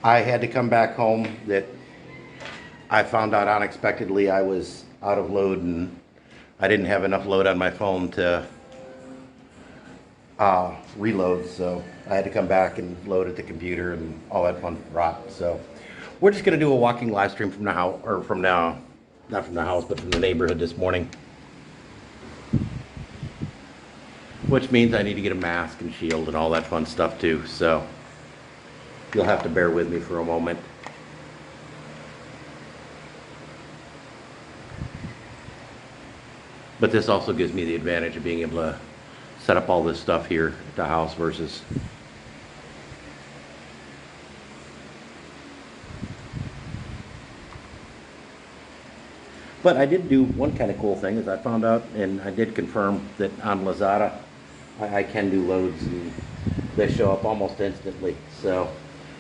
I had to come back home. That I found out unexpectedly I was out of load and I didn't have enough load on my phone to reload, so I had to come back and load at the computer and all that fun rot. So we're just gonna do a walking live stream from the house, or from now, not from the house, but from the neighborhood this morning. Which means I need to get a mask and shield and all that fun stuff too. So you'll have to bear with me for a moment. But this also gives me the advantage of being able to set up all this stuff here at the house versus but I did do one kind of cool thing is I found out and I did confirm that on Lazada I can do loads and they show up almost instantly. So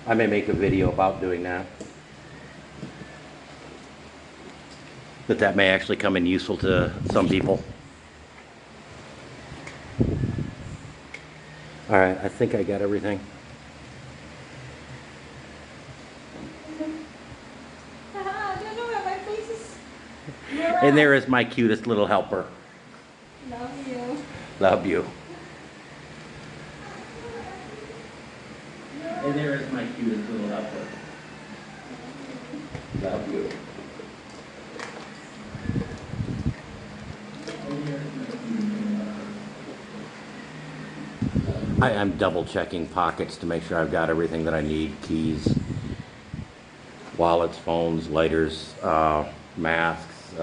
I may make a video about doing that. But that may actually come in useful to some people. All right, I think I got everything. And there is my cutest little helper. Love you. Love you. And there is my cutest little helper. Love you. I'm double checking pockets to make sure I've got everything that I need. Keys, wallets, phones, lighters, masks,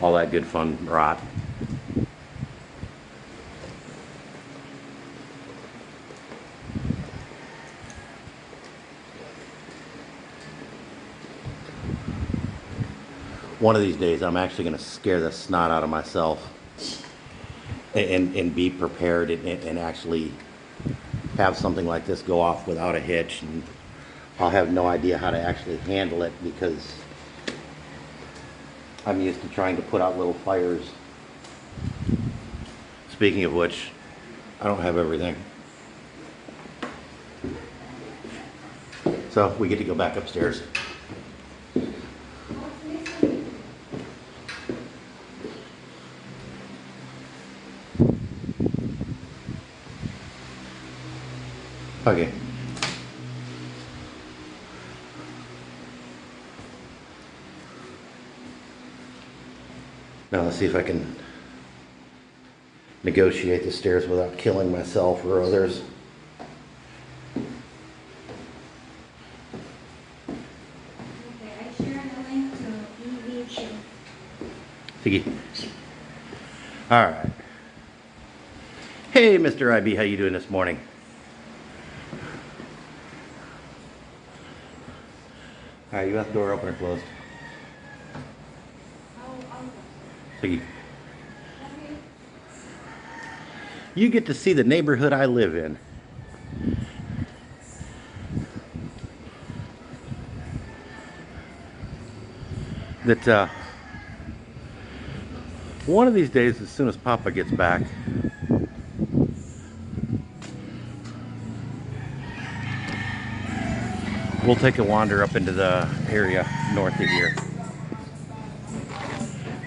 all that good fun rot. One of these days I'm actually going to scare the snot out of myself and be prepared and actually have something like this go off without a hitch, and I'll have no idea how to actually handle it because I'm used to trying to put out little fires. Speaking of which, I don't have everything. So we get to go back upstairs. Okay. Now let's see if I can negotiate the stairs without killing myself or others. Okay, I share the link to EV2. Sige. All right. Hey, Mr. IB, how you doing this morning? All right, you want the door open or closed? Sige. You get to see the neighborhood I live in. That one of these days, as soon as Papa gets back, we'll take a wander up into the area north of here.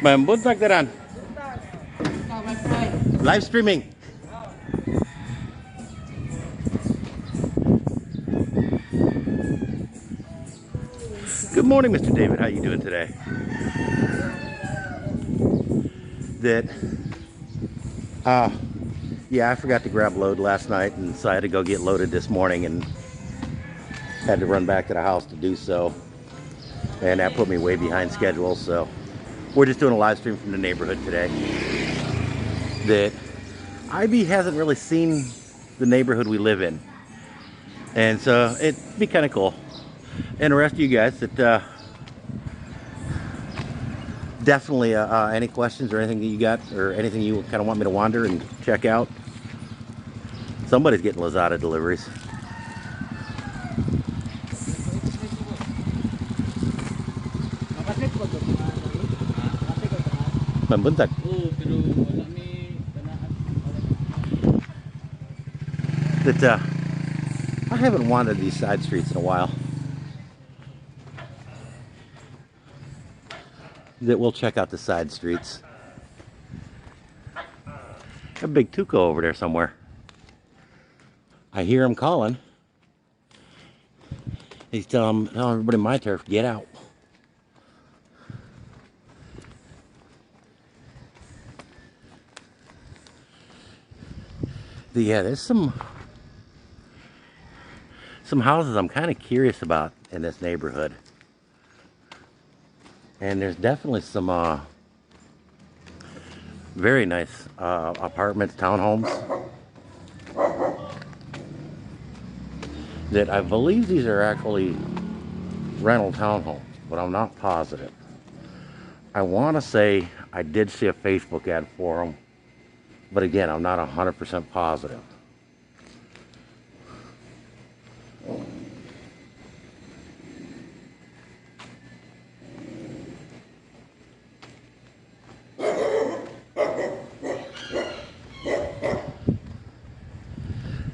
Ma'am, buntag taran. Live streaming. Good morning, Mr. David. How you doing today? Yeah, I forgot to grab load last night, and so I had to go get loaded this morning and had to run back to the house to do so. And that put me way behind schedule, so we're just doing a live stream from the neighborhood today. That IB hasn't really seen the neighborhood we live in. And so it'd be kind of cool. And the rest of you guys that definitely any questions or anything that you got or anything you kind of want me to wander and check out. Somebody's getting Lazada deliveries. Mambuntag. That I haven't wandered these side streets in a while. That we'll check out the side streets. A big Tuco over there somewhere. I hear him calling. He's telling everybody in my turf, get out. Yeah, there's some houses I'm kind of curious about in this neighborhood. And there's definitely some very nice apartments, townhomes. That I believe these are actually rental townhomes, but I'm not positive. I want to say I did see a Facebook ad for them, but again, I'm not 100% positive.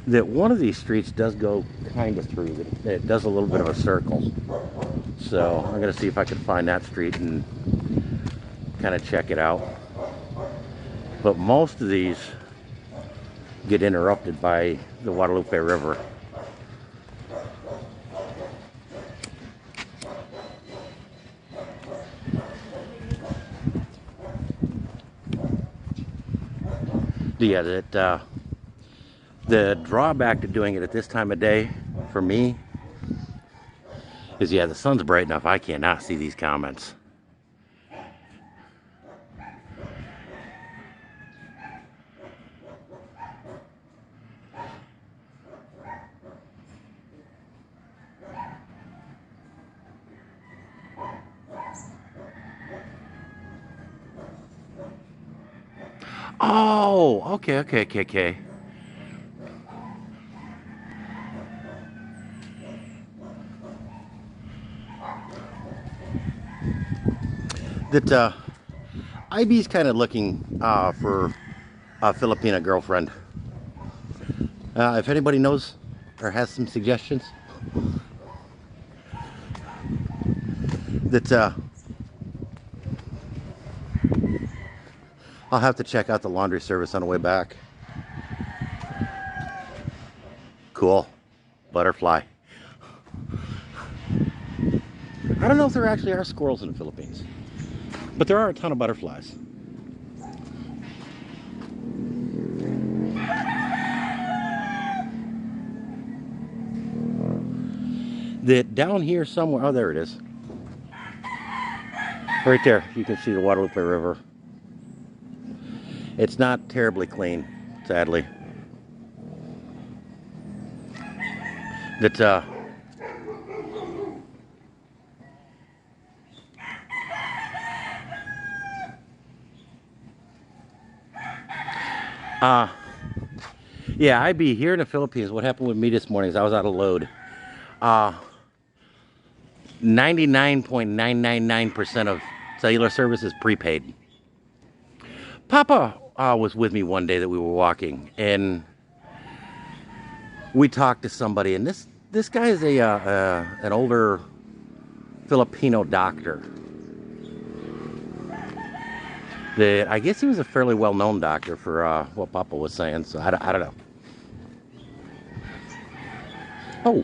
That one of these streets does go kind of through. It does a little bit of a circle. So I'm going to see if I can find that street and kind of check it out. But most of these get interrupted by the Guadalupe River. Yeah, the drawback to doing it at this time of day for me is, yeah, the sun's bright enough. I cannot see these comments. Oh, okay. That IB's kind of looking for a Filipina girlfriend. If anybody knows or has some suggestions, that I'll have to check out the laundry service on the way back. Cool. Butterfly. I don't know if there actually are squirrels in the Philippines, but there are a ton of butterflies. That down here somewhere, oh, there it is. Right there, you can see the Guadalupe River. It's not terribly clean, sadly. That yeah, I'd be here in the Philippines. What happened with me this morning is I was out of load. 99.999% of cellular service is prepaid. Papa was with me one day that we were walking, and we talked to somebody, and this guy is an older Filipino doctor. That I guess he was a fairly well-known doctor for what Papa was saying, so I don't know. Oh,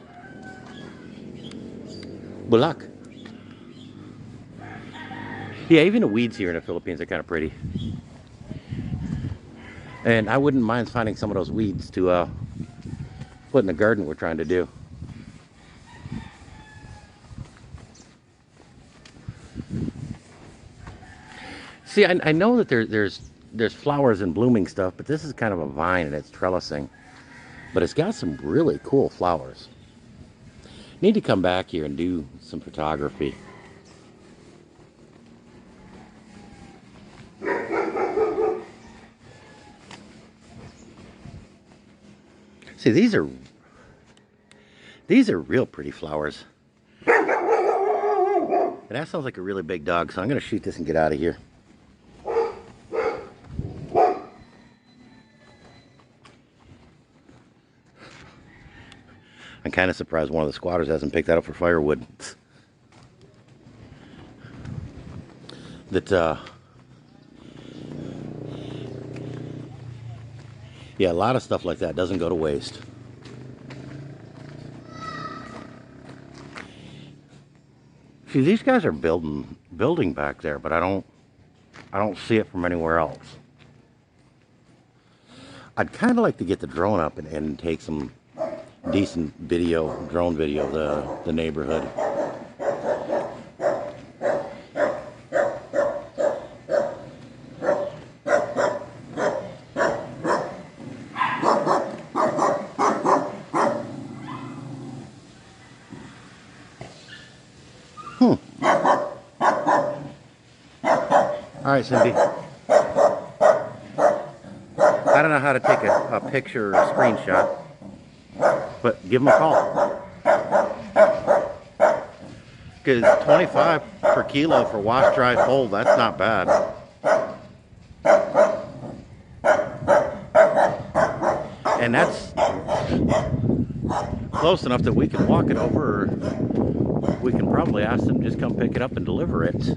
Bulak. Yeah, even the weeds here in the Philippines are kind of pretty. And I wouldn't mind finding some of those weeds to put in the garden we're trying to do. See, I know that there's flowers and blooming stuff, but this is kind of a vine and it's trellising. But it's got some really cool flowers. Need to come back here and do some photography. See, these are real pretty flowers. And that sounds like a really big dog, so I'm going to shoot this and get out of here. I'm kind of surprised one of the squatters hasn't picked that up for firewood. That, yeah, a lot of stuff like that doesn't go to waste. See, these guys are building back there, but I don't see it from anywhere else. I'd kind of like to get the drone up and take some decent drone video of the neighborhood. All right, Cindy. I don't know how to take a picture or a screenshot, but give them a call. Because 25 per kilo for wash, dry, fold, that's not bad. And that's close enough that we can walk it over, or we can probably ask them to just come pick it up and deliver it.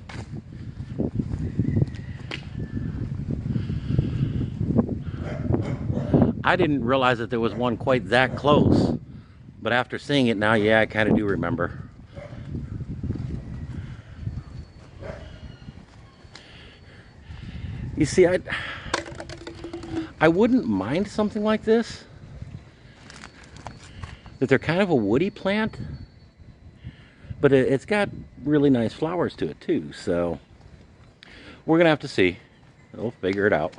I didn't realize that there was one quite that close, but after seeing it now, yeah, I kind of do remember. You see, I wouldn't mind something like this, that they're kind of a woody plant, but it's got really nice flowers to it too, so we're gonna have to see. We'll figure it out.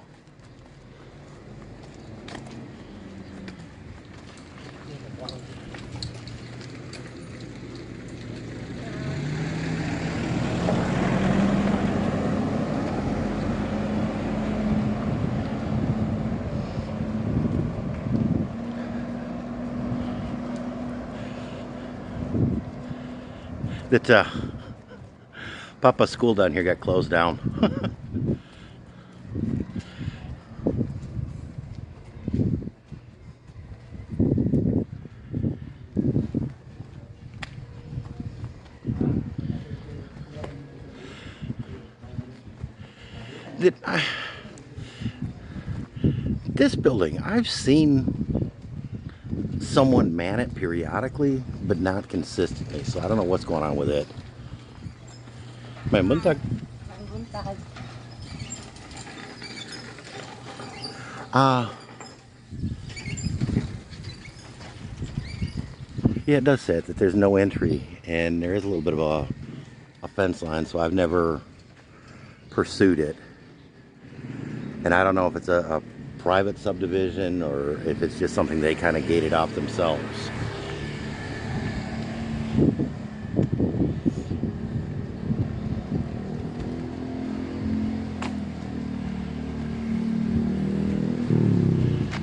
That Papa's school down here got closed down. This building, I've seen someone man it periodically, but not consistently, so I don't know what's going on with it. May buntag. Yeah, it does say it, that there's no entry, and there is a little bit of a fence line, so I've never pursued it. And I don't know if it's a private subdivision or if it's just something they kind of gated off themselves.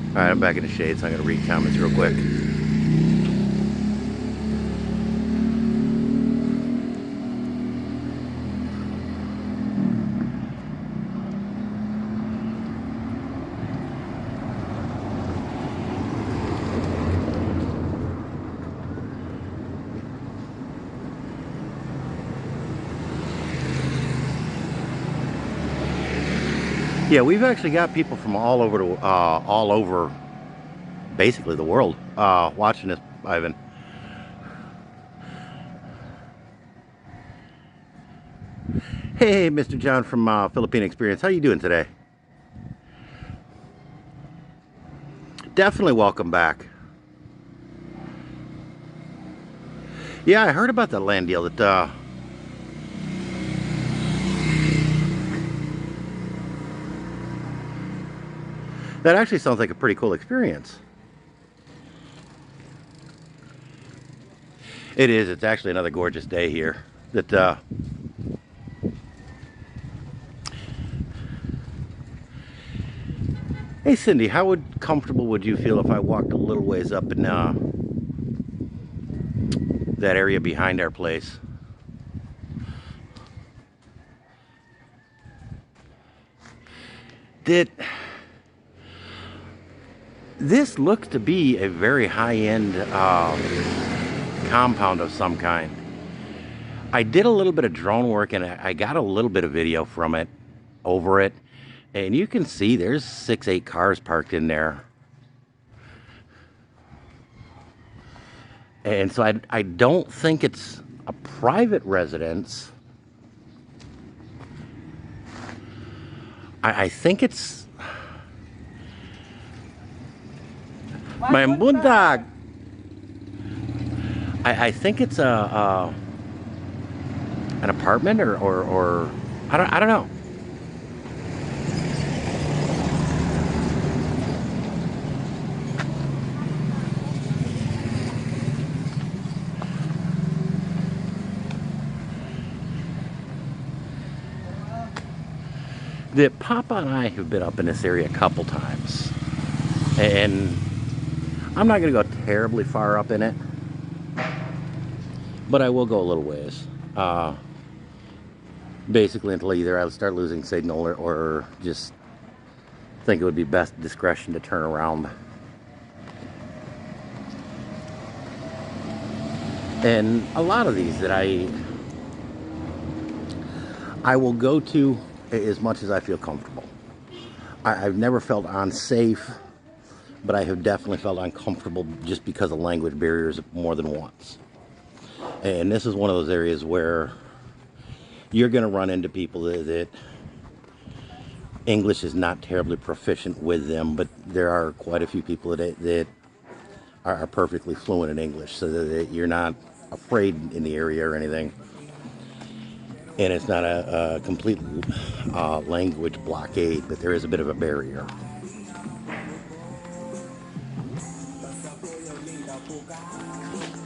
All right, I'm back in the shade, so I'm going to read comments real quick. Yeah, we've actually got people from all over, basically the world, watching this, Ivan. Hey, Mr. John from Philippine Experience. How you doing today? Definitely welcome back. Yeah, I heard about that land deal that that actually sounds like a pretty cool experience. It is. It's actually another gorgeous day here. That hey, Cindy, how comfortable would you feel if I walked a little ways up in that area behind our place? This looks to be a very high-end compound of some kind. I did a little bit of drone work and I got a little bit of video from it, over it, and you can see there's 6-8 cars parked in there. And so I don't think it's a private residence. I think it's my buntag. I think it's an apartment or I don't know. That Papa and I have been up in this area a couple times, and I'm not going to go terribly far up in it, but I will go a little ways. Basically until either I start losing signal or just think it would be best discretion to turn around. And a lot of these that I will go to as much as I feel comfortable. I've never felt unsafe, but I have definitely felt uncomfortable just because of language barriers more than once. And this is one of those areas where you're going to run into people that English is not terribly proficient with them, but there are quite a few people that are perfectly fluent in English, so that you're not afraid in the area or anything. And it's not a complete language blockade, but there is a bit of a barrier.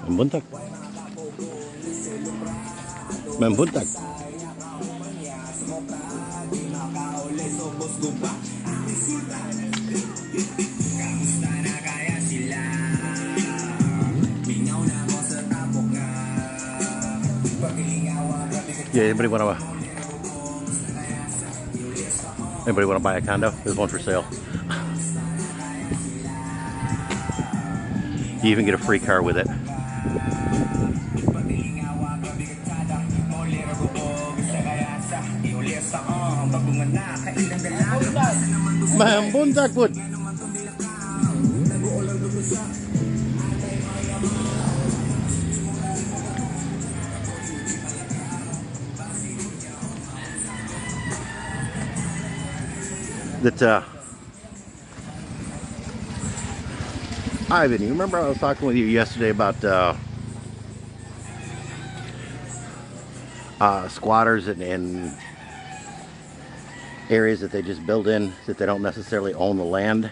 Membuntag. Membuntag. Yeah, anybody want to buy a condo? There's one for sale. You even get a free car with it. Membuntag pud. That Ivan, you remember I was talking with you yesterday about squatters and areas that they just build in, that they don't necessarily own the land?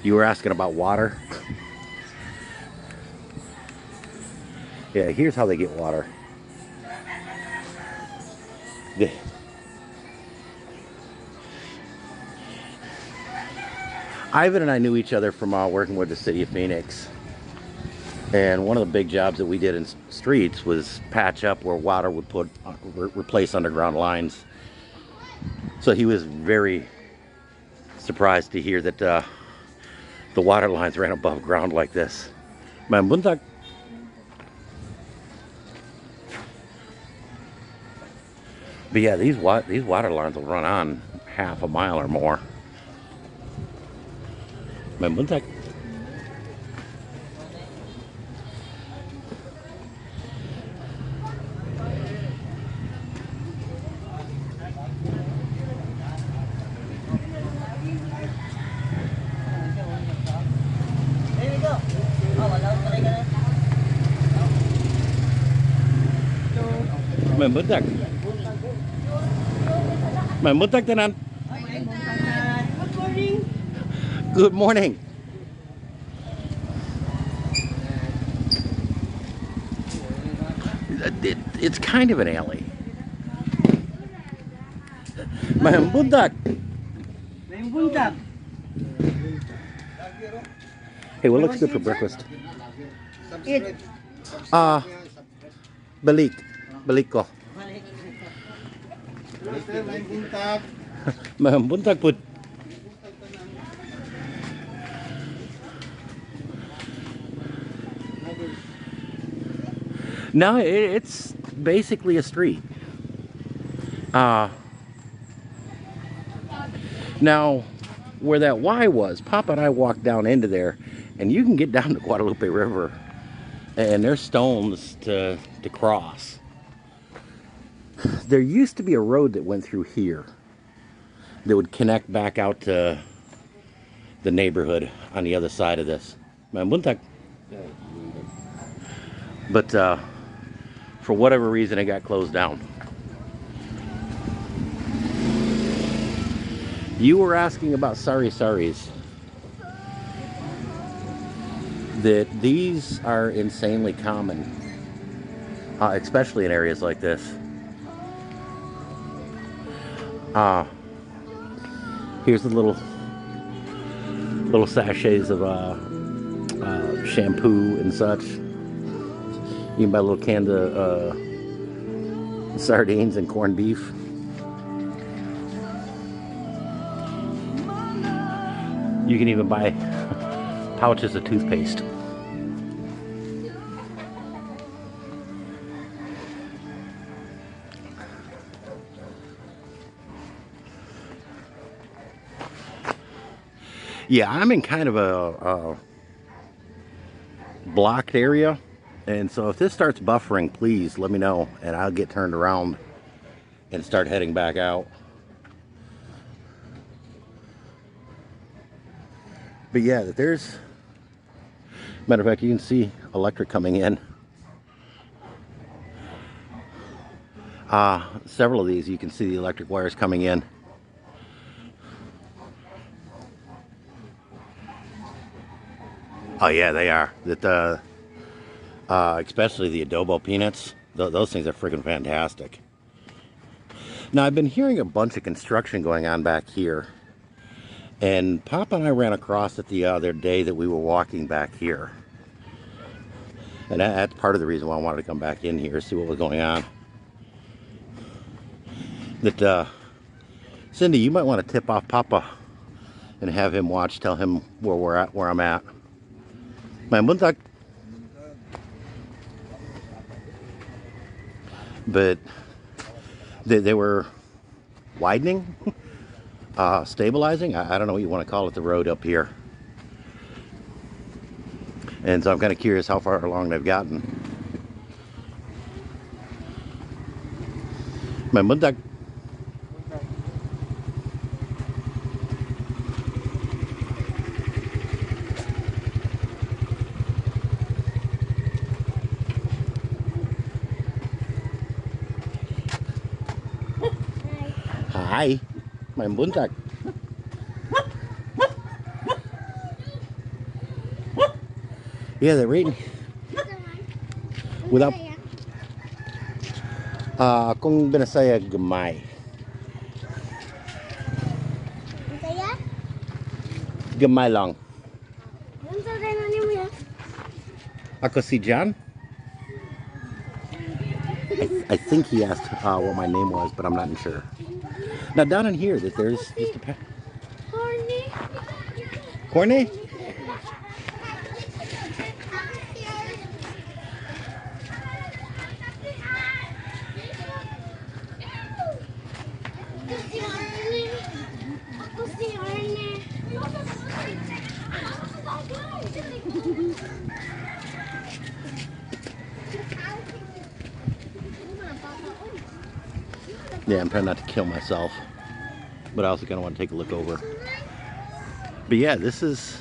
You were asking about water. Yeah, here's how they get water. Ivan and I knew each other from working with the city of Phoenix. And one of the big jobs that we did in streets was patch up where water would replace underground lines. So he was very surprised to hear that the water lines ran above ground like this. Membuntag. But yeah, these water lines will run on half a mile or more. Membuntag. Membuntag. Membuntag tanan. Good morning. Good morning. It's kind of an alley. Membuntag. Membuntag. Hey, what looks good for breakfast? It. Balik. Balik ko. Membuntag pud. No, it's basically a street. Now, where that Y was, Papa and I walked down into there, and you can get down the Guadalupe River, and there's stones to cross. There used to be a road that went through here that would connect back out to the neighborhood on the other side of this. But for whatever reason, it got closed down. You were asking about sari-saris. That these are insanely common, especially in areas like this. Here's the little sachets of shampoo and such. You can buy a little can of sardines and corned beef. You can even buy pouches of toothpaste. Yeah, I'm in kind of a blocked area, and so if this starts buffering, please let me know and I'll get turned around and start heading back out. But yeah, there's, matter of fact, you can see electric coming in. Several of these, you can see the electric wires coming in. Oh yeah, they are. That especially the adobo peanuts. Those things are freaking fantastic. Now I've been hearing a bunch of construction going on back here, and Papa and I ran across it the other day that we were walking back here, and that's part of the reason why I wanted to come back in here, see what was going on. That Cindy, you might want to tip off Papa and have him watch, tell him where we're at, where I'm at. My buntag. But they were widening, stabilizing. I don't know what you want to call it, the road up here. And so I'm kind of curious how far along they've gotten. My buntag. Hi, my buntag. Yeah, they're rating. Without kung binasaya gamay. Gamay lang. Ako si John. I think he asked what my name was, but I'm not sure. Now down in here, that there's just a Corny? Yeah, I'm trying not to kill myself, but I also kind of want to take a look over. But yeah, this is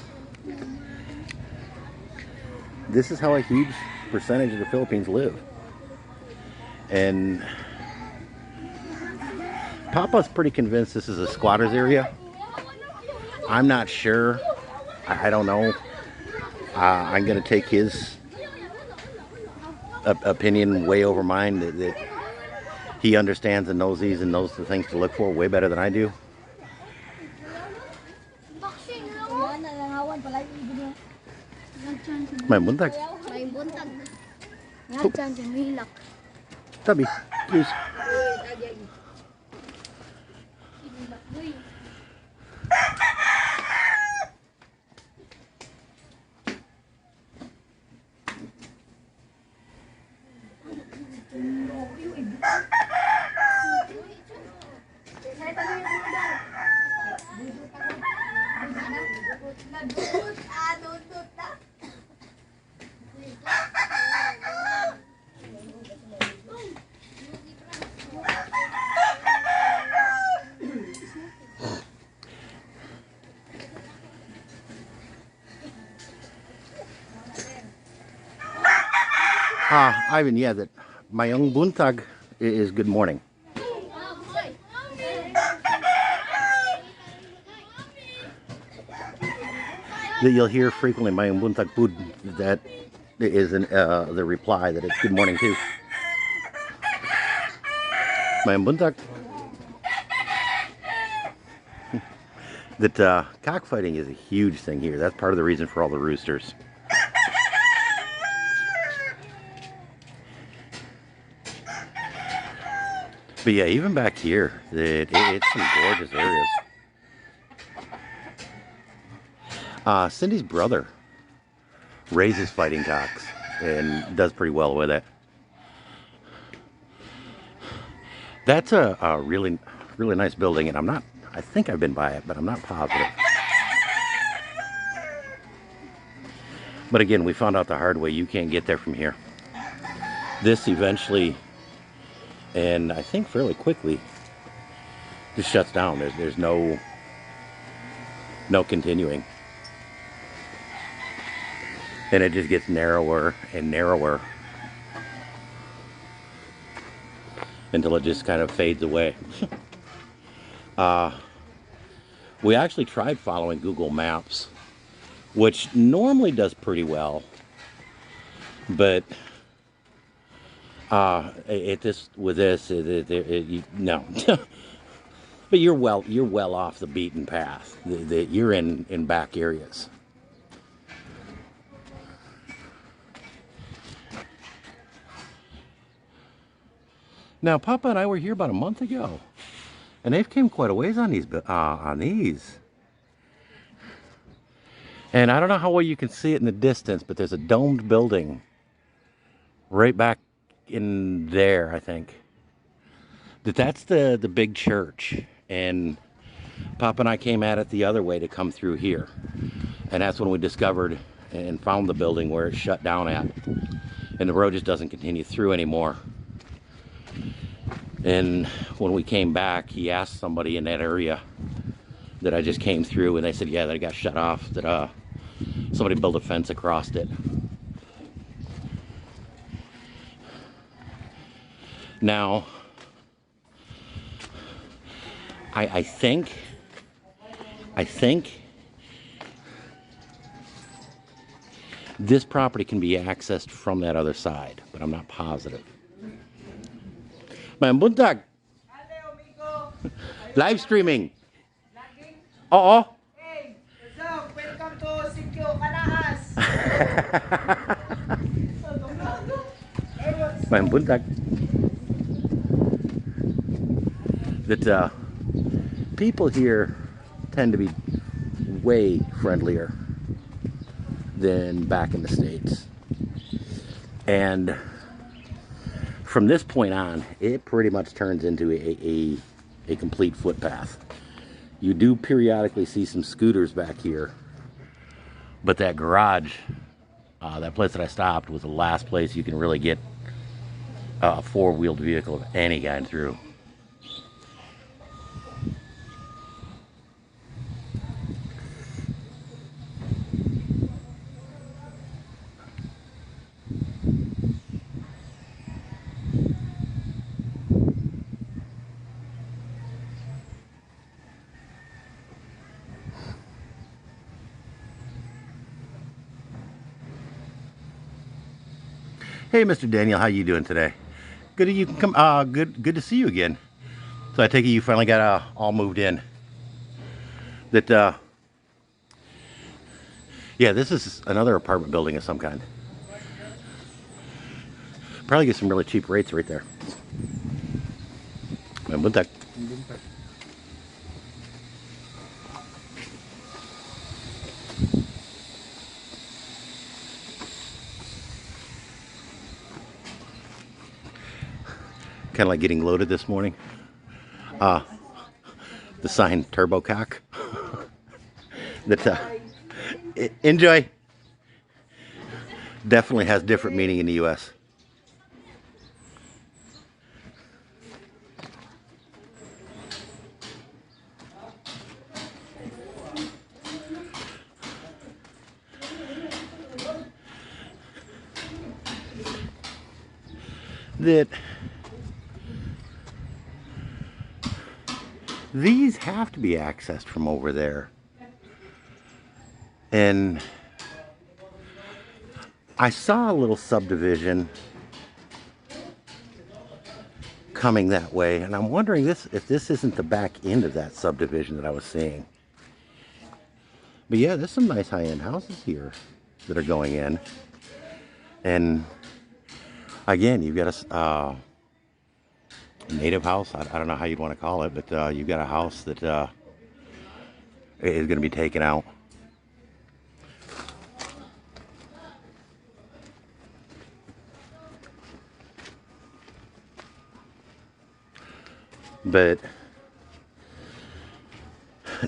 how a huge percentage of the Philippines live. And Papa's pretty convinced this is a squatters area. I'm not sure. I don't know. I'm going to take his opinion way over mine, that he understands and knows these and knows the things to look for way better than I do. May buntag. May buntag. Tabi, please. Ivan, yeah, that Mayong Buntag is good morning. That you'll hear frequently Mayong Buntag Pud, that is the reply that it's good morning too. Mayong Buntag. That cockfighting is a huge thing here. That's part of the reason for all the roosters. But yeah, even back here, it's some gorgeous areas. Cindy's brother raises fighting cocks and does pretty well with it. That's a really, really nice building, and I think I've been by it, but I'm not positive. But again, we found out the hard way, you can't get there from here. This eventually, and I think fairly quickly, just shuts down. There's no continuing. And it just gets narrower and narrower until it just kind of fades away. We actually tried following Google Maps, which normally does pretty well, but no. But you're well off the beaten path. You're in back areas. Now, Papa and I were here about a month ago, and they've came quite a ways on these. And I don't know how well you can see it in the distance, but there's a domed building right back in there, I think. That's the big church, and Papa and I came at it the other way to come through here, and that's when we discovered and found the building where it's shut down at, and the road just doesn't continue through anymore. And when we came back, he asked somebody in that area that I just came through, and they said, yeah, that it got shut off, that somebody built a fence across it. Now, I think this property can be accessed from that other side, but I'm not positive. Mayong buntag. Live streaming. Oo. Hey, what's up? Welcome to Sikyo Kalaas. Mayong buntag. That people here tend to be way friendlier than back in the States. And from this point on, it pretty much turns into a complete footpath. You do periodically see some scooters back here, but that garage, that place that I stopped, was the last place you can really get a four-wheeled vehicle of any kind through. Hey, Mr. Daniel, how you doing today? Good you can come. Good to see you again. So I take it you finally got all moved in. That yeah, this is another apartment building of some kind. Probably get some really cheap rates right there. Buntag. Kind of like getting loaded this morning. The sign Turbo Cock. That enjoy. Definitely has different meaning in the U.S. that these have to be accessed from over there. And I saw a little subdivision coming that way, and I'm wondering if this isn't the back end of that subdivision that I was seeing. But yeah, there's some nice high-end houses here that are going in. And again, you've got a native house. I don't know how you'd want to call it, but you've got a house that is going to be taken out. But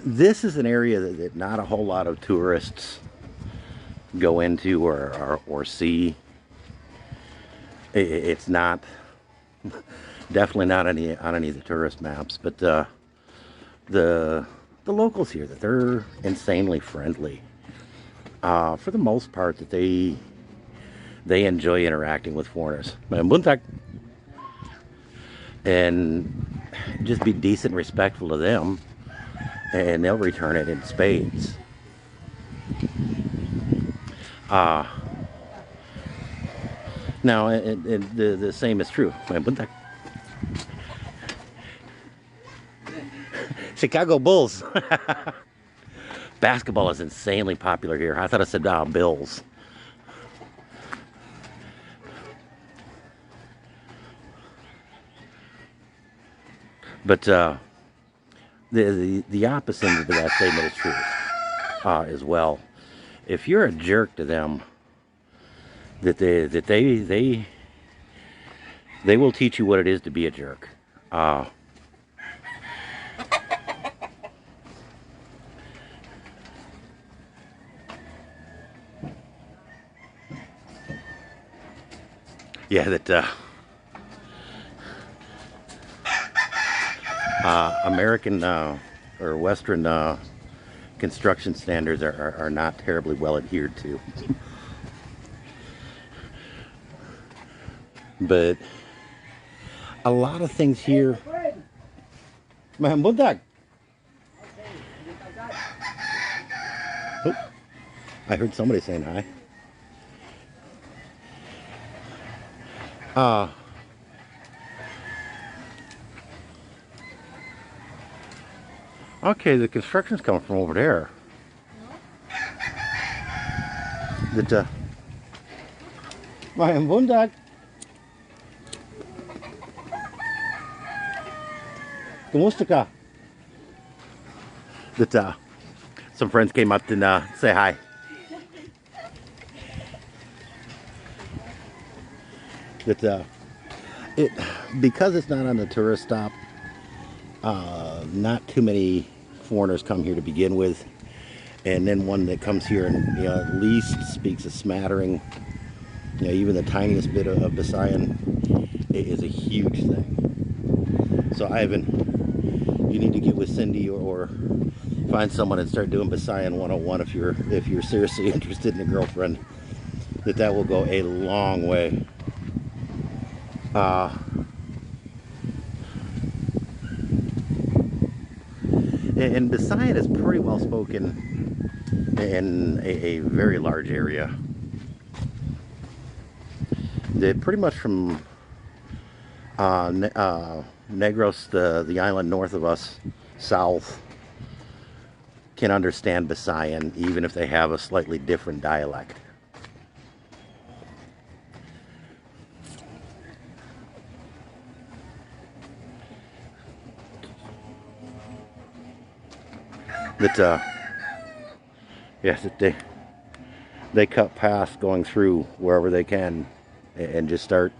this is an area that not a whole lot of tourists go into or see. It's not, definitely not on any of the tourist maps, but the locals here, that they're insanely friendly. For the most part, that they enjoy interacting with foreigners. And just be decent and respectful to them, and they'll return it in spades. Now, the same is true. Chicago Bulls. Basketball is insanely popular here. I thought I said Bills. But the opposite of that statement is true as well. If you're a jerk to them, that they will teach you what it is to be a jerk. Yeah, that American or Western construction standards are not terribly well adhered to. But a lot of things here. Man, bundag. Oh, I heard somebody saying hi. Okay, the construction's coming from over there. That my bundag. Kumusta ka? That some friends came up to say hi. That because it's not on the tourist stop, not too many foreigners come here to begin with, and then one that comes here and at least speaks a smattering, even the tiniest bit of Visayan, is a huge thing. So Ivan, you need to get with Cindy or find someone and start doing Visayan 101 if you're seriously interested in a girlfriend. That will go a long way. And Visayan is pretty well spoken in a very large area. That pretty much from Negros, the island north of us, south, can understand Visayan, even if they have a slightly different dialect. That yes, that they cut past going through wherever they can, and just start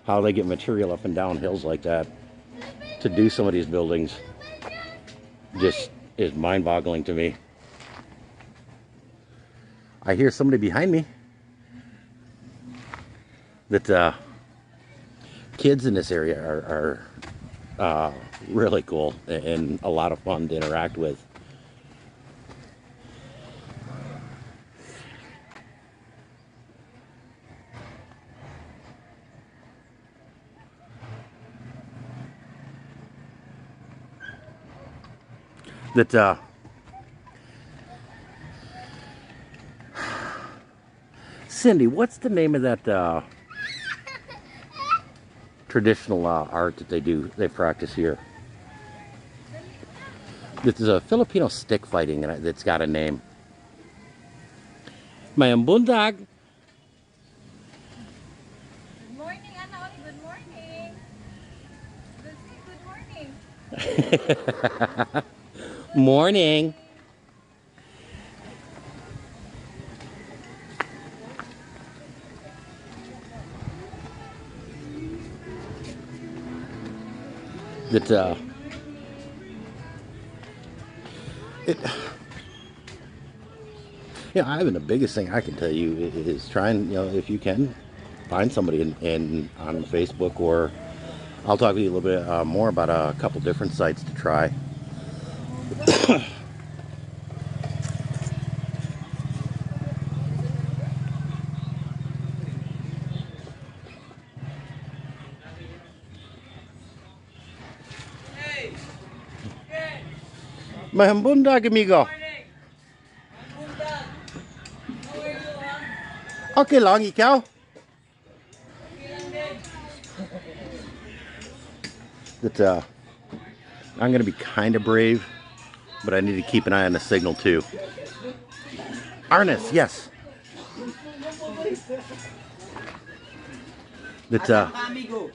how they get material up and down hills like that to do some of these buildings just is mind-boggling to me. I hear somebody behind me. That kids in this area are really cool and a lot of fun to interact with. That Cindy, what's the name of that traditional art that they practice here? This is a Filipino stick fighting that's got a name. Mayang bundag. Good morning, Anon. Good morning. Good morning. Morning. That Ivan, the biggest thing I can tell you is trying, if you can, find somebody on Facebook, or I'll talk to you a little bit more about a couple different sites to try. Hey! Ken! Mahambundag, amigo. Morning! Bundag! How are you, ha? Okay lang, ikaw? Okay lang din. That I'm gonna be kind of brave, but I need to keep an eye on the signal too. Arnis, yes. That Asam ka, amigo?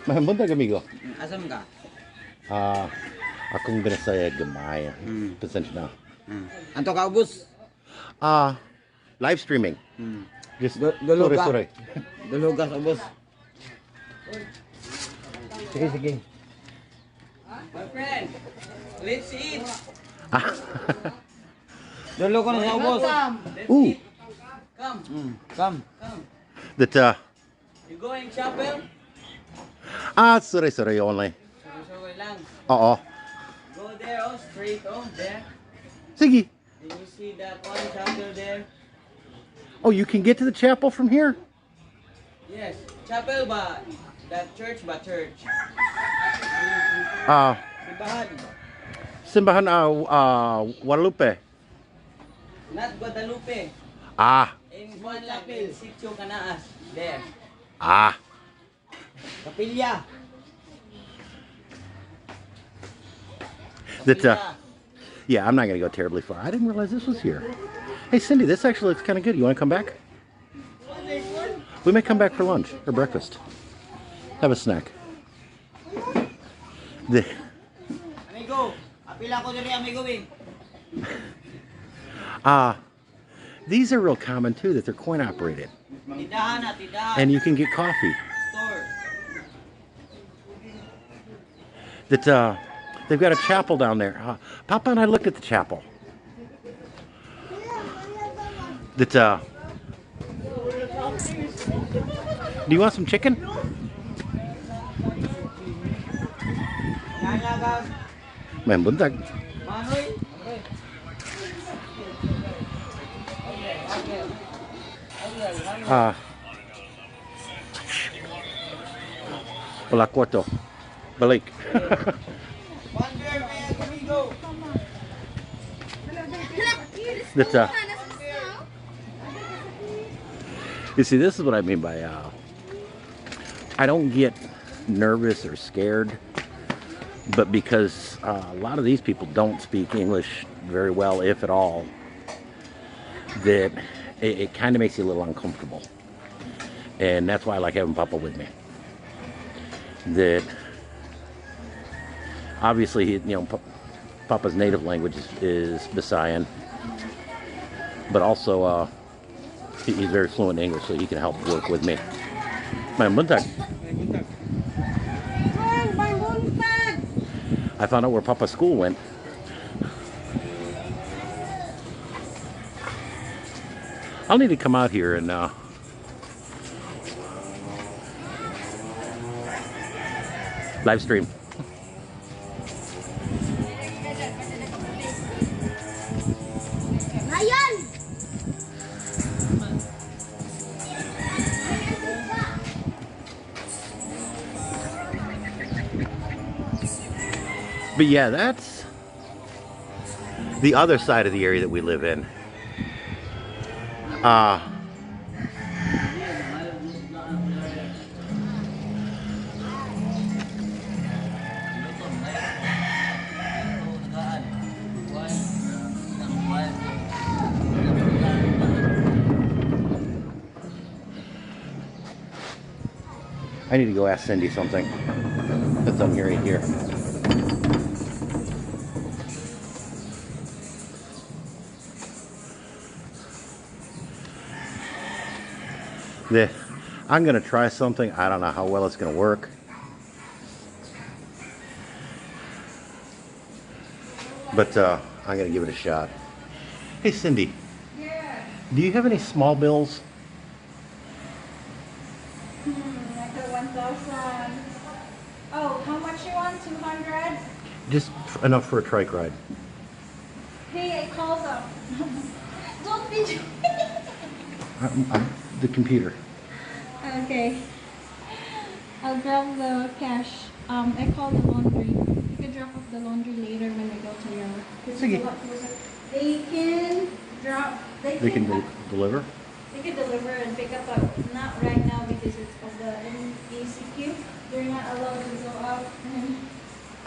Mahambundag, amigo. Asam ka? Akong binasaya gamay. Pasensya na. Anto ka, ubos? Live streaming. Just Dulog ka? sorry. Dulugas, ubos. Sige, sige. My friend, let's eat. Ah, Dulog ko na sa ubos. ooh, Come. Come. that You going chapel? sorry only. Sorry lang. Oo. Go there, oh, straight, oh, there. Sige. Did you see that one chapel there? Oh, you can get to the chapel from here? Yes. Chapel ba? That church ba? Church. Simbahan. Simbahan Guadalupe. Not Guadalupe. In one lang, in Sitio Canaas. There. Kapilya. That Kapilya. yeah, I'm not gonna go terribly far. I didn't realize this was here. Hey Cindy, this actually looks kind of good. You want to come back? We may come back for lunch or breakfast. Have a snack. The, Amigo. Kapila ko dali, amigo, eh. these are real common too, that they're coin operated, Tindahan na, tindahan. and you can get coffee. Store. That they've got a chapel down there. Papa and I looked at the chapel. That do you want some chicken? Nalagas. Man, buntag. Manoy. Wala kwarto. Balik. One beer, may amigo. That you see, this is what I mean by I don't get nervous or scared, but because a lot of these people don't speak English very well, if at all, that it kind of makes you a little uncomfortable. And that's why I like having Papa with me. That obviously, Papa's native language is Visayan, but also he's very fluent in English, so he can help work with me. My buntag. I found out where Papa's school went. I'll need to come out here and live stream. But yeah, that's the other side of the area that we live in. Uh, I need to go ask Cindy something that's I'm hearing here. I'm gonna try something. I don't know how well it's gonna work, but I'm gonna give it a shot. Hey Cindy, Yeah. do you have any small bills? Like a 1,000. Oh, how much you want? 200? Just enough for a trike ride. Hey, I called them. Don't be. I'm the computer. Okay. I'll grab the cash. I called the laundry. You can drop off the laundry later when I go to your. This is a lot closer. They can drop. They can deliver? They can deliver and pick up, but not right now because it's of the NACQ. They're not allowed to go out.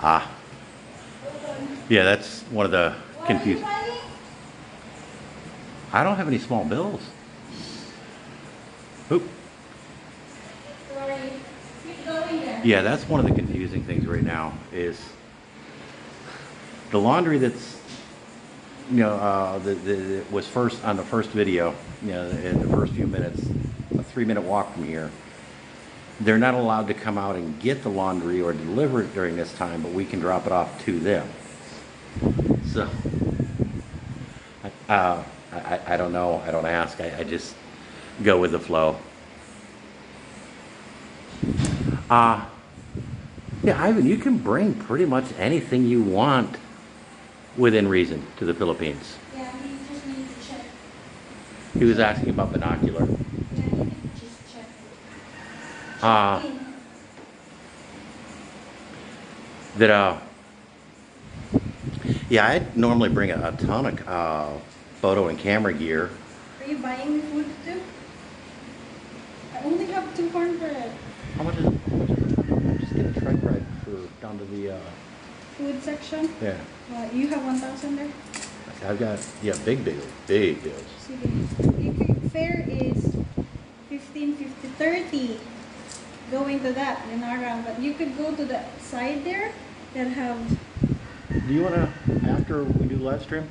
Ah. Yeah, that's one of the confusing. I don't have any small bills. Oop. Sorry. Keep going there. Yeah, that's one of the confusing things right now is the laundry that's, you know, that was first on the first video, you know, in the first few minutes, a 3-minute walk from here. They're not allowed to come out and get the laundry or deliver it during this time, but we can drop it off to them. So, I don't know. I don't ask. I just go with the flow. Yeah, Ivan, you can bring pretty much anything you want within reason to the Philippines. Yeah, he just needs to check. He was asking about binocular. Yeah, he can just check. Yeah, I normally bring a ton of photo and camera gear. Are you buying the food too? I only have 200. How much is it? Just get a trike ride for down to the Food section? yeah. You have 1,000 there? I've got big bills. See, the fare is 15, 50, 30 going to that in around, but you could go to the side there that have. Do you want to, after we do live stream?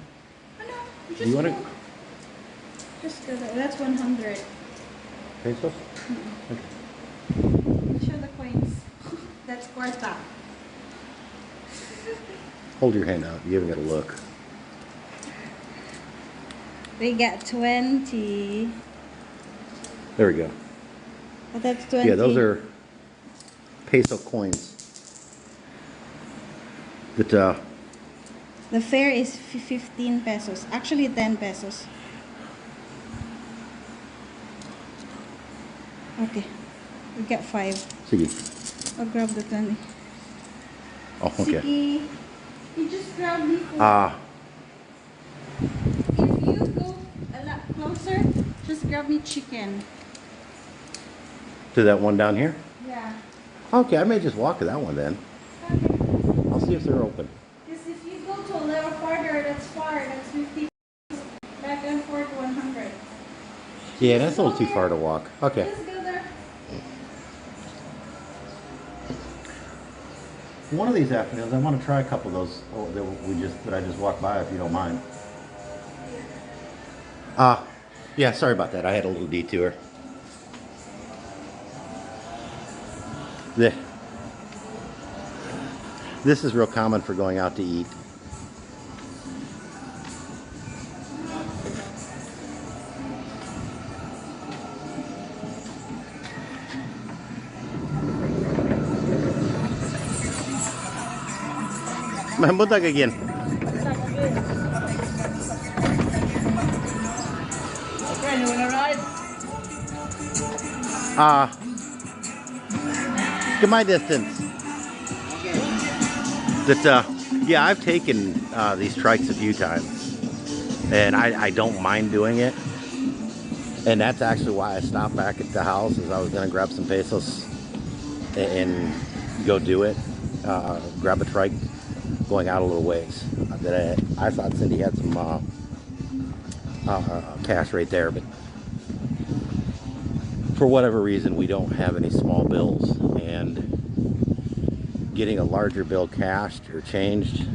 Oh, no, you Do just you want go. to? Just go there. That's 100. Pesos? Okay. Show the coins. That's cuarta. Hold your hand out. You haven't got to look. We got 20. There we go. Oh, that's 20. Yeah, those are peso coins. That The fare is 15 pesos. Actually, 10 pesos. Okay. We got 5. sige. I'll grab the 20. Oh, okay. Sige. You just grab me food. If you go a lot closer, just grab me chicken. To that one down here? Yeah. Okay, I may just walk to that one then. Okay. I'll see if they're open. Because if you go to a little farther, that's far. That's 50. Back and forth 100. Yeah, that's a little too far to walk. Okay. Just go there. One of these afternoons, I want to try a couple of those that I just walked by, if you don't mind. Yeah, sorry about that. I had a little detour. This is real common for going out to eat. Mahbuntag again. Okay, you wanna ride? To my distance. Okay. That Yeah, I've taken these trikes a few times, and I don't mind doing it. And that's actually why I stopped back at the house, is I was gonna grab some pesos and go do it. Grab a trike going out a little ways. That I thought Cindy had some cash right there, but for whatever reason we don't have any small bills, and getting a larger bill cashed or changed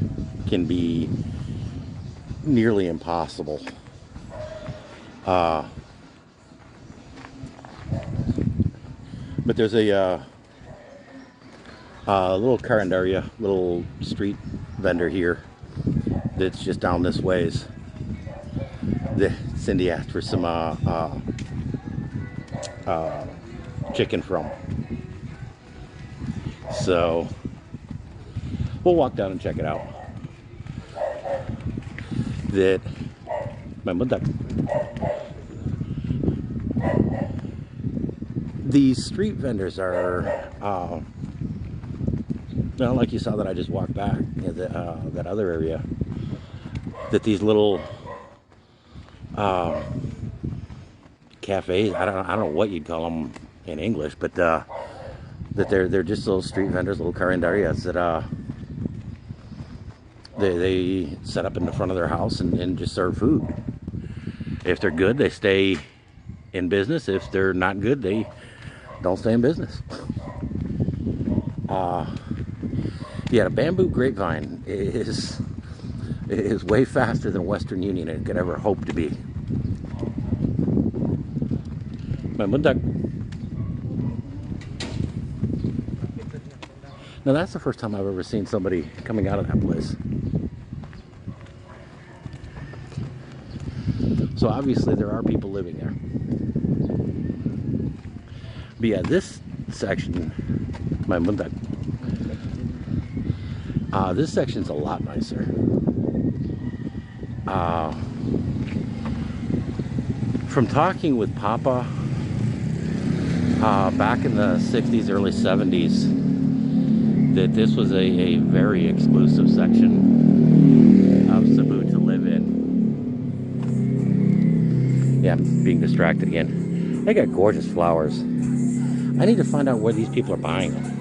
can be nearly impossible. But there's a little carinderia, little street vendor here that's just down this ways that Cindy asked for some chicken from. So we'll walk down and check it out. That my mother. These street vendors are, like you saw that I just walked back, that other area, that these little cafes, I don't know what you'd call them in English, but that they're just little street vendors, little carinderias that they set up in the front of their house and just serve food. If they're good, they stay in business. If they're not good, they don't stay in business. Yeah, the Bamboo Grapevine is way faster than Western Union it could ever hope to be. Now that's the first time I've ever seen somebody coming out of that place. So obviously there are people living there. But yeah, this section, this section's a lot nicer. From talking with Papa back in the 60s, early 70s, that this was a very exclusive section of Cebu to live in. Yeah, I'm being distracted again. They got gorgeous flowers. I need to find out where these people are buying them.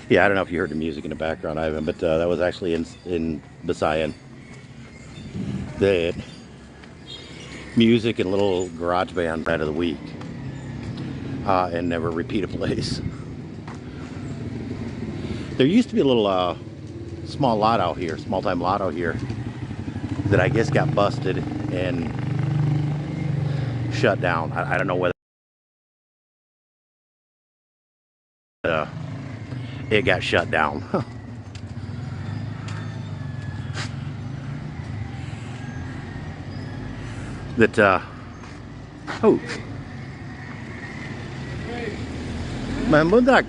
Yeah, I don't know if you heard the music in the background, Ivan, but that was actually in Visayan. The music and little garage band night of the week, and never repeat a place. There used to be a little small lot out here, small time lot out here, that I guess got busted and shut down. I don't know whether it got shut down. That oh, man, bundak.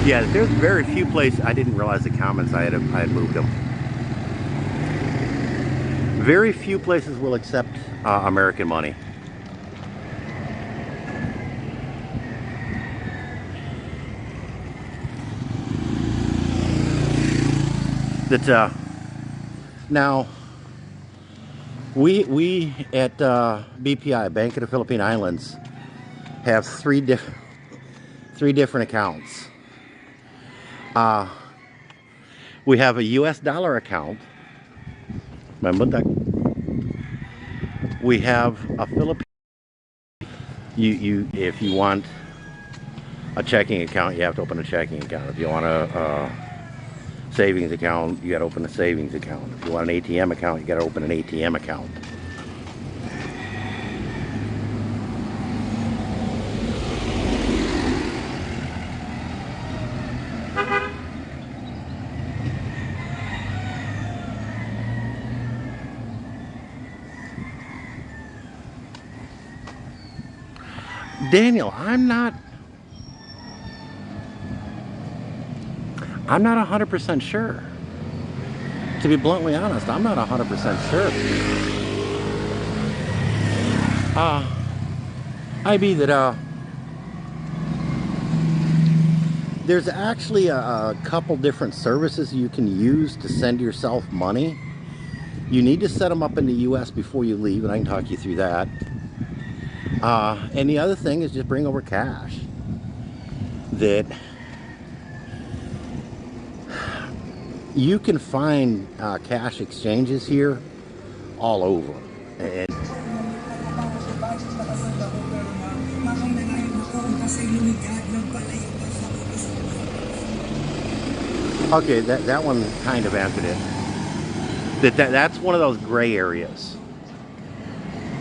Yeah, there's very few places. I didn't realize the comments I had moved them. Very few places will accept American money. That now we at BPI, Bank of the Philippine Islands, have three different accounts. We have a US dollar account. We have a Philippine. If you want a checking account, you have to open a checking account. If you want a savings account, you got to open a savings account. If you want an ATM account, you got to open an ATM account. Daniel, I'm not 100% sure. To be bluntly honest, I'm not 100% sure. I be that there's actually a couple different services you can use to send yourself money. You need to set them up in the US before you leave, and I can talk you through that. And the other thing is just bring over cash. That you can find cash exchanges here all over. And okay, that one kind of answered it. That's one of those gray areas.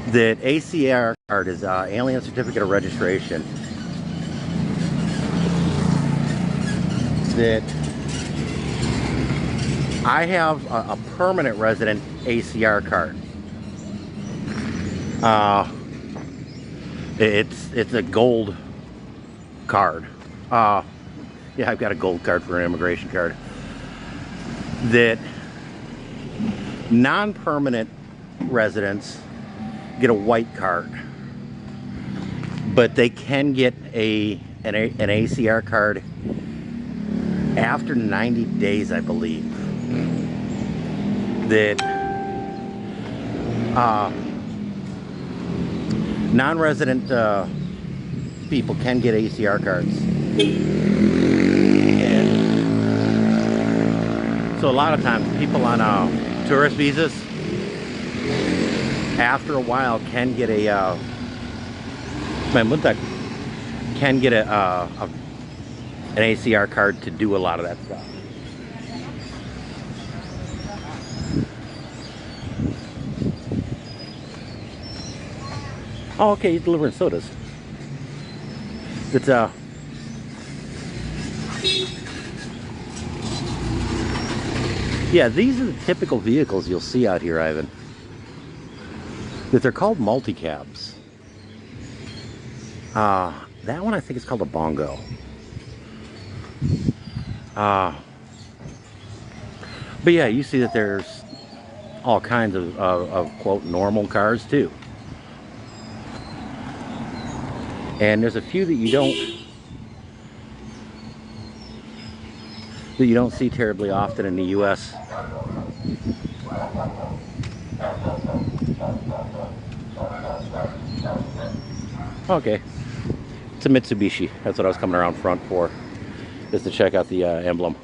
That ACR card is Alien Certificate of Registration. That I have a permanent resident ACR card. It's a gold card. Yeah, I've got a gold card for an immigration card. That non-permanent residents get a white card, but they can get an ACR card after 90 days, I believe. That non-resident people can get ACR cards. And so a lot of times people on tourist visas, after a while, can get an ACR card to do a lot of that stuff. Oh, okay, he's delivering sodas. It's yeah, these are the typical vehicles you'll see out here, Ivan. That they're called multi-cabs. That one I think is called a bongo. But yeah, you see that there's all kinds of quote normal cars too. And there's a few that you don't see terribly often in the US. Okay, it's a Mitsubishi. That's what I was coming around front for, is to check out the emblem.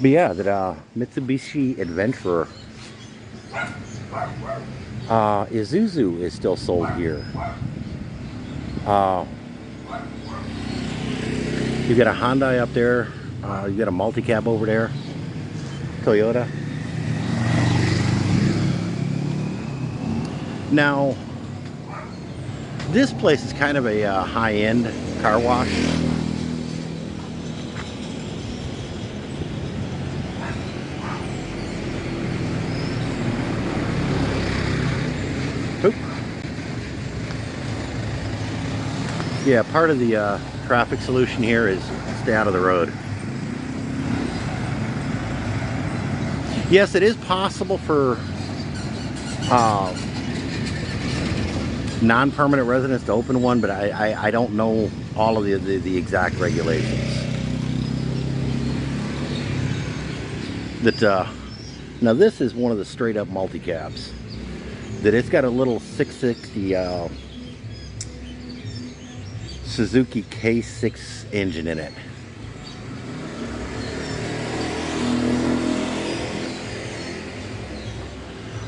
But yeah, that Mitsubishi Adventurer. Isuzu is still sold here. You've got a Hyundai up there. You've got a multi-cab over there. Toyota. Now, this place is kind of a high-end car wash. Oop. Yeah, part of the traffic solution here is stay out of the road. Yes, it is possible for non-permanent residents to open one, but I don't know all of the exact regulations. That now this is one of the straight up multi-cabs. That it's got a little 660 Suzuki K6 engine in it.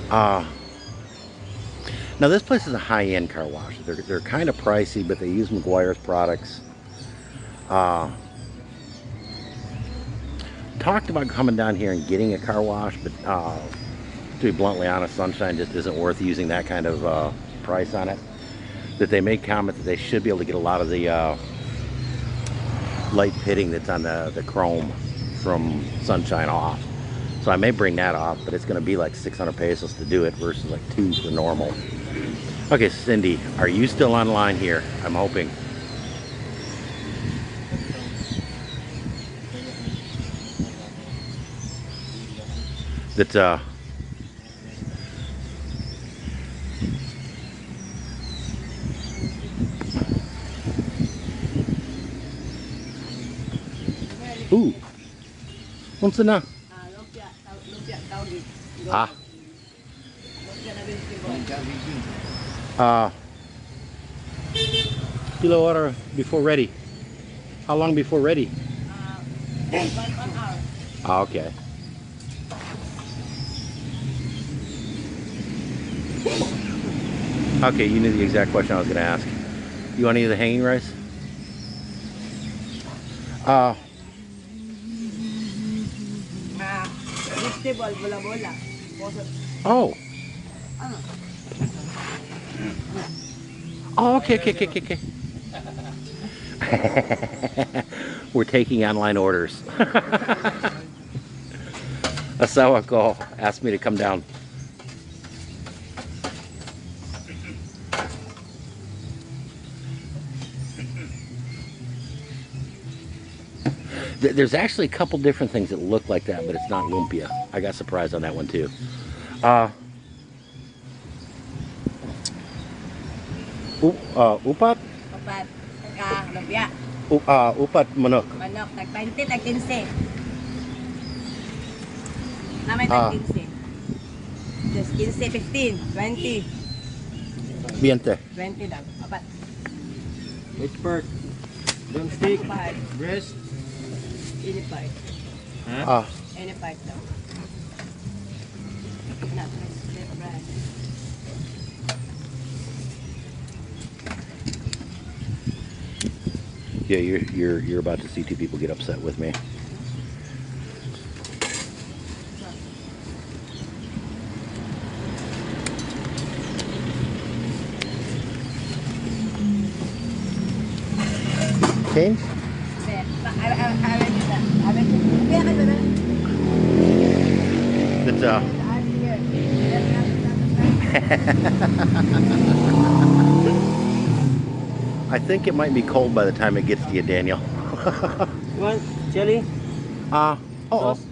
Now this place is a high-end car wash. They're kind of pricey, but they use Meguiar's products. Talked about coming down here and getting a car wash, but to be bluntly honest, Sunshine just isn't worth using that kind of price on it. That they made comments that they should be able to get a lot of the light pitting that's on the chrome from Sunshine off. So I may bring that off, but it's going to be like 600 pesos to do it versus like 2 for normal. Okay, Cindy, are you still online here? I'm hoping. That ooh, unsa na? Lumpia tawid. Ah, Lumpia na din kilo water before ready. How long before ready? 1 hour. Ah, okay. Okay, you knew the exact question I was going to ask. You want any of the hanging rice? Vegetable, bola-bola. Oh. Oh, okay. We're taking online orders. Asawa ko asked me to come down. There's actually a couple different things that look like that, but it's not lumpia. I got surprised on that one too. Upat? Upat. Lumpia. Upat manok. Manok. Tag 20, tag 15. Namay tag 15. Just 15, 15, 20. 20. 20 lang. Apat. Which part? Drumstick? Apat. Breast? Any part. Huh? Any part daw. Not left right. Yeah, you're about to see two people get upset with me. Kane? That's I think it might be cold by the time it gets to you, Daniel. You want jelly? Oh. Sauce?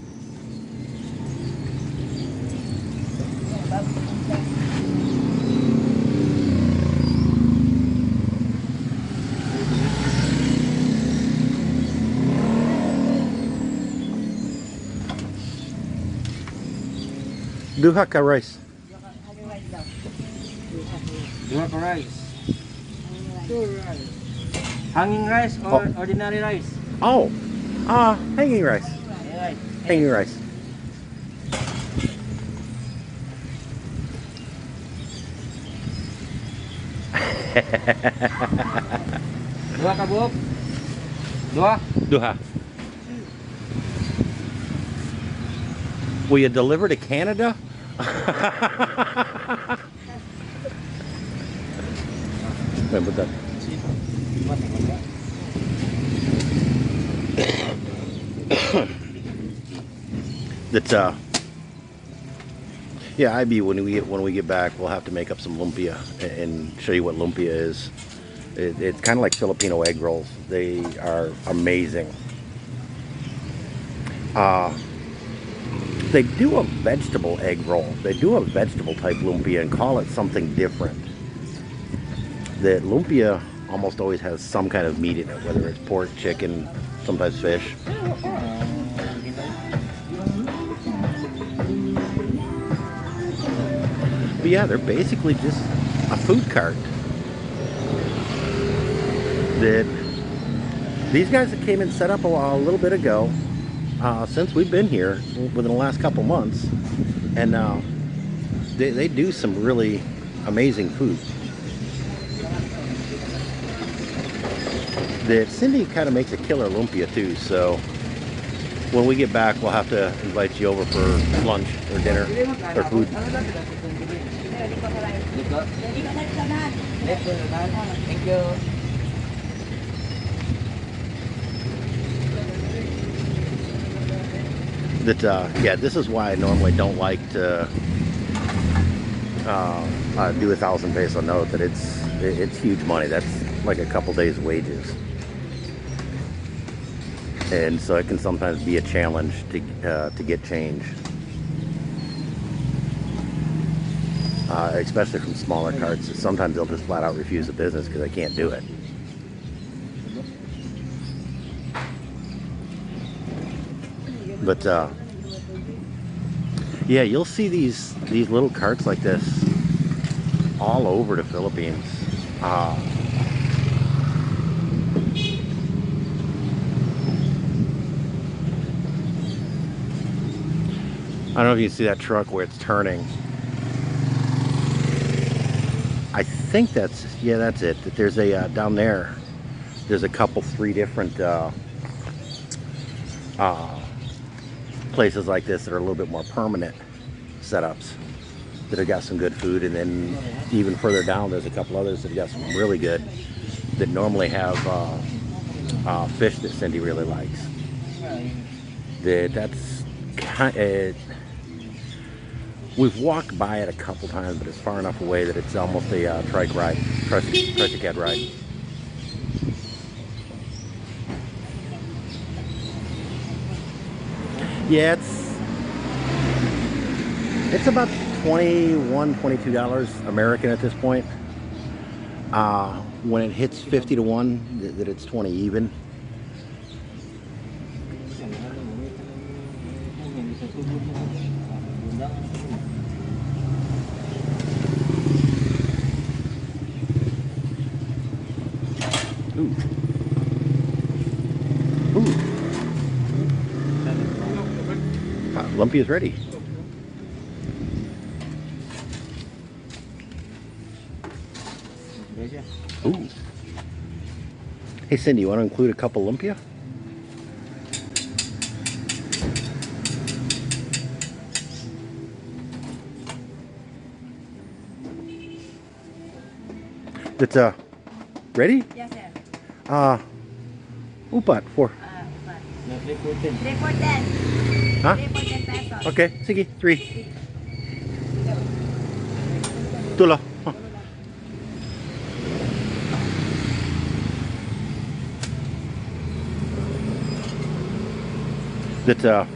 Duha ka rice. You want rice? Hanging rice or ordinary rice? Oh. Hanging rice. Alright. Hanging rice. Dua ka buok? Dua? Duha. Will you deliver to Canada? Wait, but that. That's yeah, IB, when we get back, we'll have to make up some lumpia and show you what lumpia is. It's kind of like Filipino egg rolls. They are amazing. They do a vegetable egg roll. They do a vegetable type lumpia and call it something different. The lumpia almost always has some kind of meat in it, whether it's pork, chicken, sometimes fish. But yeah, they're basically just a food cart. That these guys that came and set up a little bit ago, since we've been here within the last couple months, and they do some really amazing food. That Cindy kind of makes a killer lumpia too, so when we get back we'll have to invite you over for lunch or dinner or food. Thank you. That yeah, this is why I normally don't like to do 1,000 peso note. That it's huge money. That's like a couple days' wages, and so it can sometimes be a challenge to get change, especially from smaller carts. Sometimes they'll just flat out refuse the business because they can't do it. But yeah, you'll see these little carts like this all over the Philippines. I don't know if you can see that truck where it's turning. I think that's, yeah, that's it. There's a down there. There's a couple, 3 different places like this that are a little bit more permanent setups that have got some good food, and then even further down there's a couple others that have got some really good that normally have fish that Cindy really likes. That's kind of, we've walked by it a couple times, but it's far enough away that it's almost a trike ride, tricycad ride. Yeah, it's about $21, $22 American at this point. When it hits 50 to 1, that it's 20 even. Ooh. Ooh. Lumpy is ready. Ooh. Hey Cindy, you want to include a couple lumpia? It's ready? Yes, sir. Upat for. Not 3 for 10. 3 for 10. Huh? 3 for 10 pesos. Okay, sige, 3. Tula. Huh. That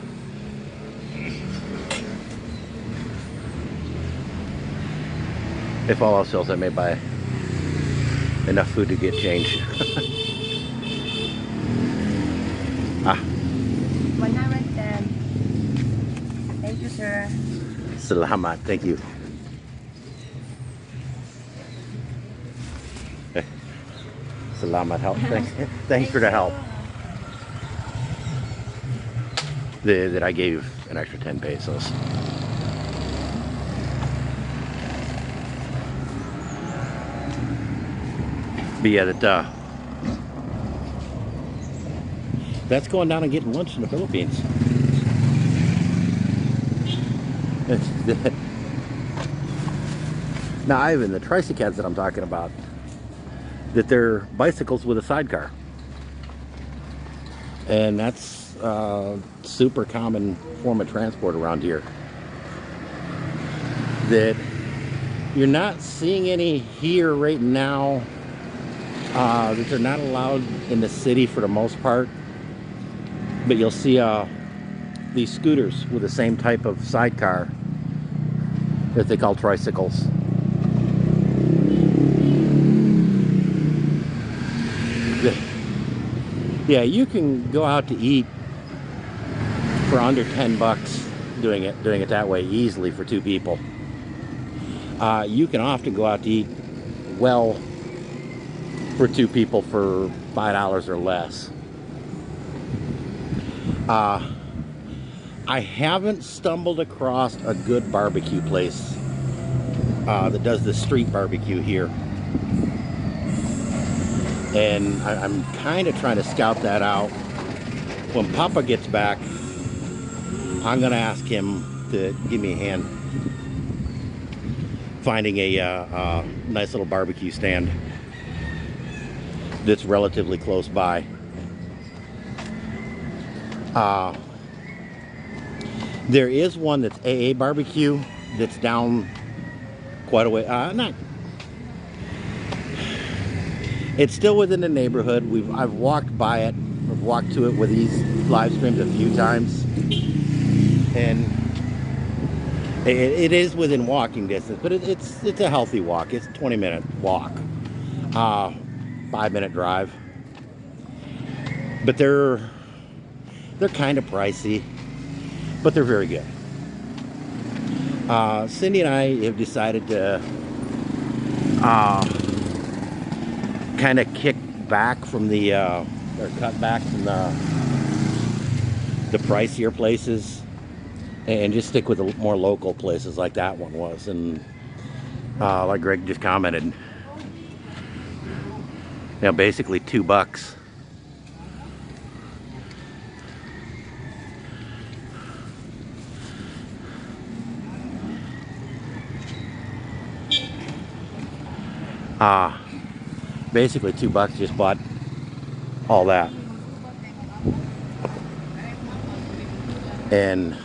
if all else fails, I may buy enough food to get change. Ah, 110. Thank you, sir. salamat. Thank you. Salamat. Help. Thanks for the help. That I gave an extra 10 pesos. But yeah, that's going down and getting lunch in the Philippines. Now, Ivan, the tricycads that I'm talking about, that they're bicycles with a sidecar, and that's super common form of transport around here. That you're not seeing any here right now. That they're not allowed in the city for the most part, but you'll see these scooters with the same type of sidecar that they call tricycles. Yeah, you can go out to eat for under 10 bucks doing it that way easily for 2 people. You can often go out to eat well for 2 people for $5 or less. I haven't stumbled across a good barbecue place that does the street barbecue here. And I'm kind of trying to scout that out. When Papa gets back, I'm gonna ask him to give me a hand finding a nice little barbecue stand that's relatively close by. There is one that's AA Barbecue that's down quite a way. Not. It's still within the neighborhood. I've walked by it. I've walked to it with these live streams a few times, and it is within walking distance. But it's a healthy walk. It's a 20-minute walk, 5-minute drive. But they're kind of pricey, but they're very good. Cindy and I have decided to kind of kick back from or cut back from the pricier places and just stick with the more local places like that one was. And like Greg just commented, basically $2. Basically $2, just bought all that. And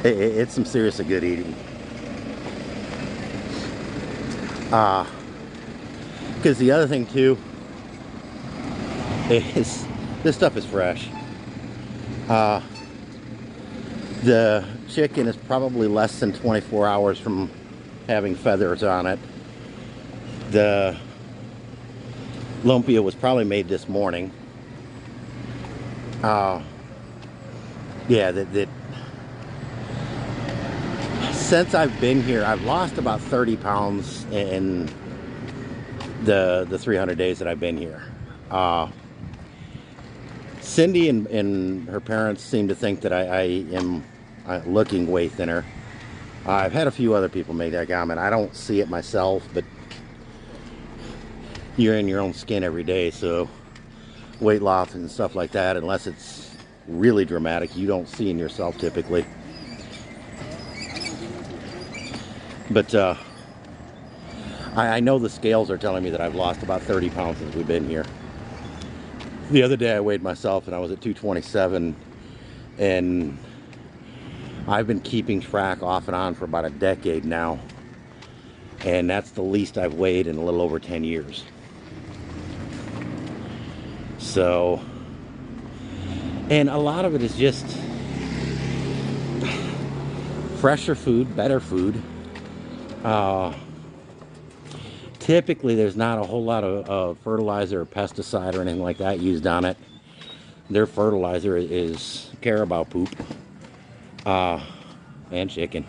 it's some seriously good eating. Because the other thing too is this stuff is fresh. The chicken is probably less than 24 hours from having feathers on it. The lumpia was probably made this morning. Yeah, that since I've been here, I've lost about 30 pounds in the 300 days that I've been here. Cindy and her parents seem to think that I am looking way thinner. I've had a few other people make that comment. I don't see it myself, but you're in your own skin every day, so weight loss and stuff like that, unless it's really dramatic, you don't see in yourself typically. But I know the scales are telling me that I've lost about 30 pounds since we've been here. The other day I weighed myself and I was at 227, and I've been keeping track off and on for about a decade now, and that's the least I've weighed in a little over 10 years. So, and a lot of it is just fresher food, better food. Typically there's not a whole lot of fertilizer or pesticide or anything like that used on it. Their fertilizer is carabao poop and chicken.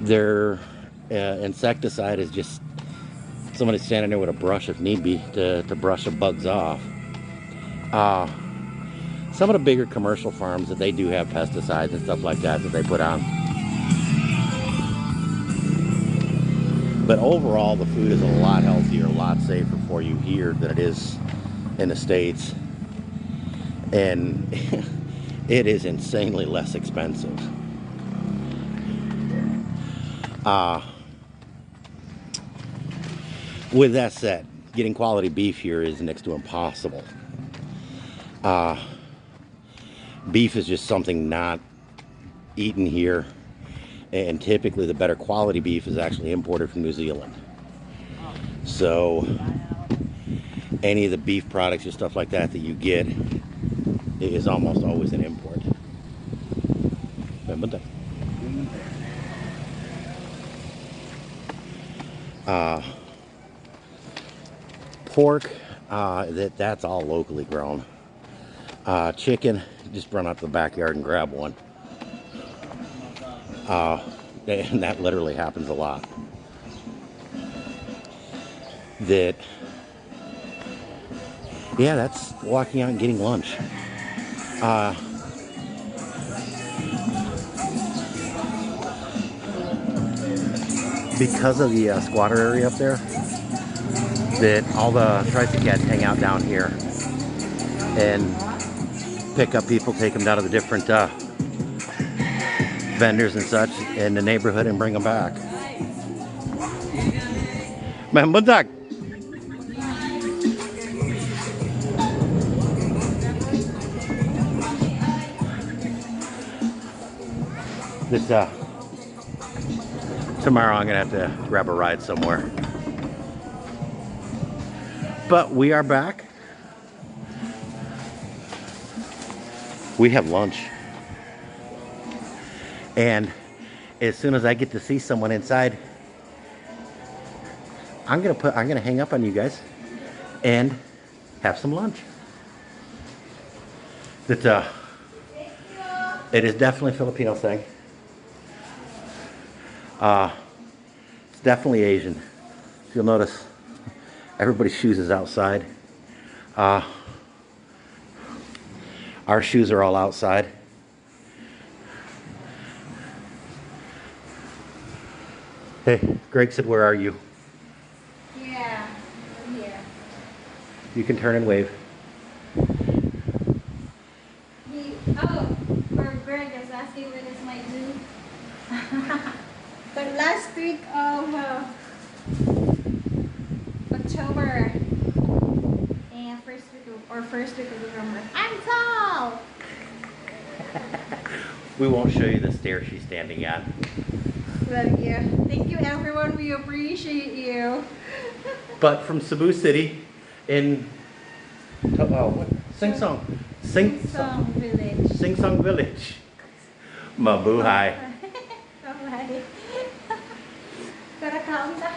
Their insecticide is just somebody standing there with a brush if need be to brush the bugs off. Some of the bigger commercial farms, that they do have pesticides and stuff like that they put on. But overall, the food is a lot healthier, a lot safer for you here than it is in the States. And it is insanely less expensive. With that said, getting quality beef here is next to impossible. Beef is just something not eaten here, and typically the better quality beef is actually imported from New Zealand. So any of the beef products and stuff like that that you get is almost always an import. Pork, that's all locally grown. Chicken, just run out to the backyard and grab one. And that literally happens a lot. Yeah, that's walking out and getting lunch. Because of the squatter area up there, that all the Tri-City cats hang out down here and pick up people, take them down to the different vendors and such in the neighborhood and bring them back. Man, buntak. Just tomorrow I'm gonna have to grab a ride somewhere. But we are back. We have lunch. And as soon as I get to see someone inside, I'm gonna hang up on you guys and have some lunch. It is definitely a Filipino thing. It's definitely Asian. You'll notice everybody's shoes is outside. Our shoes are all outside. Hey, Greg said, where are you? Yeah, I'm here. You can turn and wave. For Greg is asking when is my due. But last week of October and first week of November. I'm tall. We won't show you the stairs she's standing on. Love you. Thank you, everyone. We appreciate you. But from Cebu City in Sing Song Village. Sing Song Village. Mabuhay. Bye-bye. Tara, kaon ta.